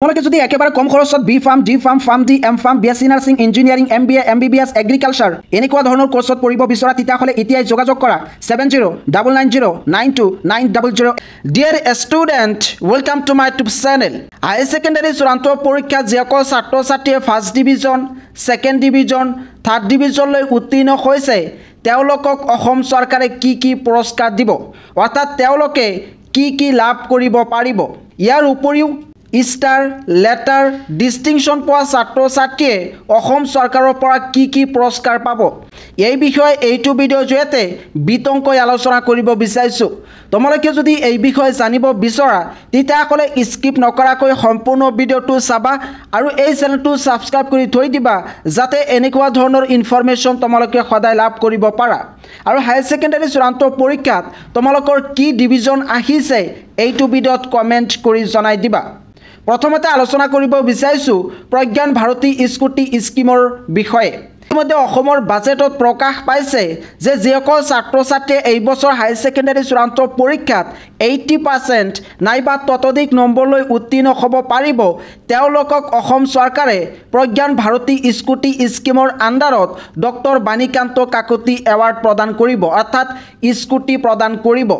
তোমালোকে যদি একেবাৰে কম খৰচত B pharm, D pharm, pharm D, M pharm, BSc nursing, engineering, MBA, MBBS, agriculture এনেকুৱা ধৰণৰ কোৰ্চত পঢ়িব বিচৰা তেতিয়াহ'লে এতিয়াই যোগাযোগ কৰা 7099092900। Dear student, welcome to my YouTube channel. Higher secondary চূড়ান্ত পৰীক্ষাত যিসকল ছাত্ৰ ছাত্ৰীয়ে first division, second division, third ডিভিজনলৈ উত্তীৰ্ণ হৈছে তেওঁলোকক অসম চৰকাৰে কি পুৰস্কাৰ দিব, অৰ্থাৎ তেওঁলোকে কি লাভ কৰিব পাৰিব। ইয়াৰ উপৰিও ষ্টাৰ, লেটাৰ, ডিষ্টিংশ্যন পোৱা ছাত্ৰ ছাত্ৰীয়ে অসম চৰকাৰৰ পৰা কি পুৰস্কাৰ পাব, এই বিষয়ে এইটো ভিডিঅ'ৰ জৰিয়তে বিতংকৈ আলোচনা কৰিব বিচাৰিছোঁ। তোমালোকে যদি এই বিষয়ে জানিব বিচৰা তেতিয়াহ'লে স্কিপ নকৰাকৈ সম্পূৰ্ণ ভিডিঅ'টো চাবা আৰু এই চেনেলটো ছাবস্ক্ৰাইব কৰি থৈ দিবা যাতে এনেকুৱা ধৰণৰ ইনফৰমেশ্যন তোমালোকে সদায় লাভ কৰিব পাৰা। আৰু হায়াৰ ছেকেণ্ডাৰী চূড়ান্ত পৰীক্ষাত তোমালোকৰ কি ডিভিজন আহিছে এইটো ভিডিঅ'ত কমেণ্ট কৰি জনাই দিবা। প্ৰথমতে আলোচনা কৰিব বিচাৰিছোঁ প্ৰজ্ঞান ভাৰতী স্কুটি স্কিমৰ বিষয়ে। ইতিমধ্যে অসমৰ বাজেটত প্ৰকাশ পাইছে যে যিসকল ছাত্ৰ ছাত্ৰীয়ে এই বছৰ হায়াৰ ছেকেণ্ডাৰী চূড়ান্ত পৰীক্ষাত 80% নাইবা ততোধিক নম্বৰলৈ উত্তীৰ্ণ হ'ব পাৰিব তেওঁলোকক অসম চৰকাৰে প্ৰজ্ঞান ভাৰতী স্কুটি স্কিমৰ আণ্ডাৰত ডক্টৰ বাণীকান্ত কাকতি এৱাৰ্ড প্ৰদান কৰিব, অৰ্থাৎ স্কুটি প্ৰদান কৰিব।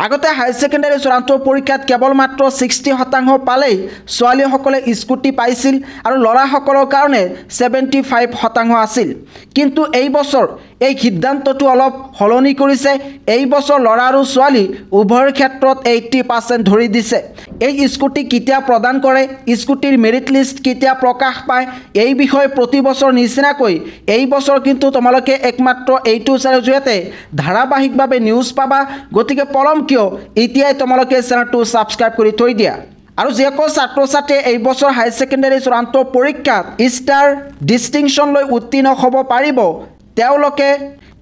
আগতে হায়াৰ ছেকেণ্ডাৰী চূড়ান্ত পৰীক্ষাত কেৱল মাত্ৰ 60% পালেই ছোৱালীসকলে স্কুটি পাইছিল আৰু ল'ৰাসকলৰ কাৰণে 75% আছিল। কিন্তু এই বছৰ এই সিদ্ধান্তটো অলপ সলনি কৰিছে। এই বছৰ ল'ৰা আৰু ছোৱালী উভয়ৰ ক্ষেত্ৰত 80% ধৰি দিছে। এই স্কুটি কেতিয়া প্ৰদান কৰে, স্কুটিৰ মেৰিট লিষ্ট কেতিয়া প্ৰকাশ পায়, এই বিষয়ে প্ৰতি বছৰ নিচিনাকৈ এই বছৰ কিন্তু তোমালোকে একমাত্ৰ এইটো চেনেলৰ জৰিয়তে ধাৰাবাহিকভাৱে নিউজ পাবা। গতিকে পলম কিয়, এতিয়াই তোমালোকে চেনেলটো ছাবস্ক্ৰাইব কৰি থৈ দিয়া। আৰু যিসকল ছাত্ৰ ছাত্ৰীয়ে এই বছৰ হায়াৰ ছেকেণ্ডাৰী চূড়ান্ত পৰীক্ষাত ষ্টাৰ, ডিষ্টিংশ্যনলৈ উত্তীৰ্ণ হ'ব পাৰিব তেওঁলোকে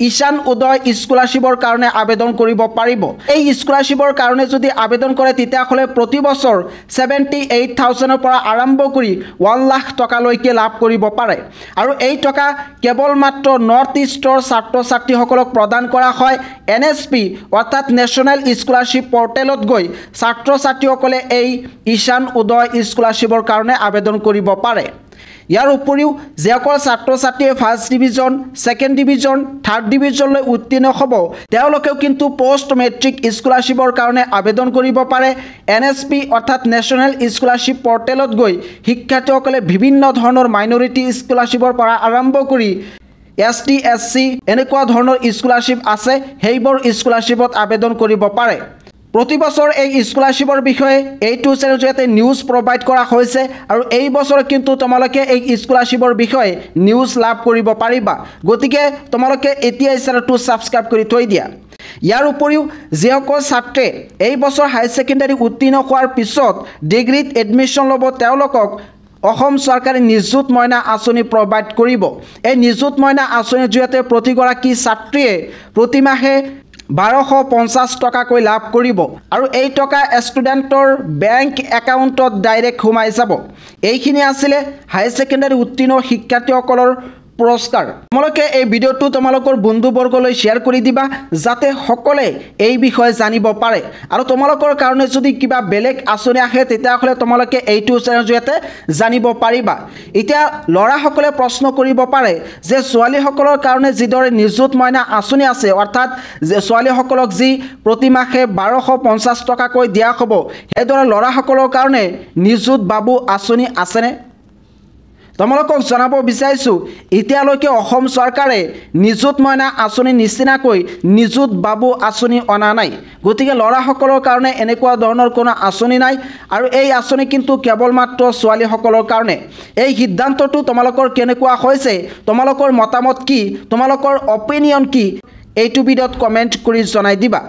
ঈশান উদয় স্কলাৰশ্বিপৰ কাৰণে আবেদন কৰিব পাৰিব। এই স্কলাৰশ্বিপৰ কাৰণে যদি আবেদন কৰে তেতিয়াহ'লে প্ৰতি বছৰ 78,000ৰ পৰা আৰম্ভ কৰি 1 লাখ টকালৈকে লাভ কৰিব পাৰে। আৰু এই টকা কেৱল মাত্ৰ নৰ্থ ইষ্টৰ ছাত্ৰ ছাত্ৰীসকলক প্ৰদান কৰা হয়। NSP অৰ্থাৎ নেশ্যনেল স্কলাৰশ্বিপ পৰ্টেলত গৈ ছাত্ৰ ছাত্ৰীসকলে এই ঈশান উদয় স্কলাৰশ্বিপৰ কাৰণে আবেদন কৰিব পাৰে। ইয়াৰ উপৰিও যিসকল ছাত্ৰ ছাত্ৰীয়ে first division, second division, third ডিভিজনলৈ উত্তীৰ্ণ হ'ব তেওঁলোকেও কিন্তু পষ্ট মেট্ৰিক স্কলাৰশ্বিপৰ কাৰণে আবেদন কৰিব পাৰে। NSP অৰ্থাৎ নেশ্যনেল স্কলাৰশ্বিপ পৰ্টেলত গৈ শিক্ষাৰ্থীসকলে বিভিন্ন ধৰণৰ মাইনৰিটি স্কলাৰশ্বিপৰ পৰা আৰম্ভ কৰি ST, SC এনেকুৱা ধৰণৰ স্কলাৰশ্বিপ আছে, সেইবোৰ স্কলাৰশ্বিপত আবেদন কৰিব পাৰে। প্ৰতি বছৰ এই স্কলাৰশ্বিপৰ বিষয়ে এইটো চেনেলৰ জৰিয়তে নিউজ প্ৰভাইড কৰা হৈছে আৰু এই বছৰ কিন্তু তোমালোকে এই স্কলাৰশ্বিপৰ বিষয়ে নিউজ লাভ কৰিব পাৰিবা। গতিকে তোমালোকে এতিয়াই চেনেলটো ছাবস্ক্ৰাইব কৰি থৈ দিয়া। ইয়াৰ উপৰিও যিসকল ছাত্ৰীয়ে এই বছৰ হায়াৰ ছেকেণ্ডাৰী উত্তীৰ্ণ হোৱাৰ পিছত ডিগ্ৰীত এডমিশ্যন ল'ব তেওঁলোকক অসম চৰকাৰে নিযুত মইনা আঁচনি প্ৰভাইড কৰিব। এই নিযুত মইনা আঁচনিৰ জৰিয়তে প্ৰতিগৰাকী ছাত্ৰীয়ে প্ৰতিমাহে 1250 টকাকৈ লাভ কৰিব আৰু এই টকা ষ্টুডেণ্টৰ বেংক একাউণ্টত ডাইৰেক্ট সোমাই যাব। এইখিনি আছিলে হায়াৰ ছেকেণ্ডাৰী উত্তীৰ্ণ শিক্ষাৰ্থীসকলৰ পুৰস্কাৰ। তোমালোকে এই ভিডিঅ'টো তোমালোকৰ বন্ধুবৰ্গলৈ শ্বেয়াৰ কৰি দিবা যাতে সকলোৱে এই বিষয়ে জানিব পাৰে। আৰু তোমালোকৰ কাৰণে যদি কিবা বেলেগ আঁচনি আহে তেতিয়াহ'লে তোমালোকে এইটো চেনেলৰ জৰিয়তে জানিব পাৰিবা। এতিয়া ল'ৰাসকলে প্ৰশ্ন কৰিব পাৰে যে ছোৱালীসকলৰ কাৰণে যিদৰে নিযুত মইনা আঁচনি আছে, অৰ্থাৎ ছোৱালীসকলক যি প্ৰতিমাহে 1250 টকাকৈ দিয়া হ'ব, সেইদৰে ল'ৰাসকলৰ কাৰণে নিযুত বাবু আঁচনি আছেনে? তোমালোকক জনাব বিচাৰিছোঁ এতিয়ালৈকে অসম চৰকাৰে নিযুত মইনা আঁচনি নিচিনাকৈ নিযুত বাবু আঁচনি অনা নাই। গতিকে ল'ৰাসকলৰ কাৰণে এনেকুৱা ধৰণৰ কোনো আঁচনি নাই আৰু এই আঁচনি কিন্তু কেৱল মাত্ৰ ছোৱালীসকলৰ কাৰণে। এই সিদ্ধান্তটো তোমালোকৰ কেনেকুৱা হৈছে, তোমালোকৰ মতামত কি, তোমালোকৰ অপিনিয়ন কি, এইটো ভিডিঅ'ত কমেণ্ট কৰি জনাই দিবা।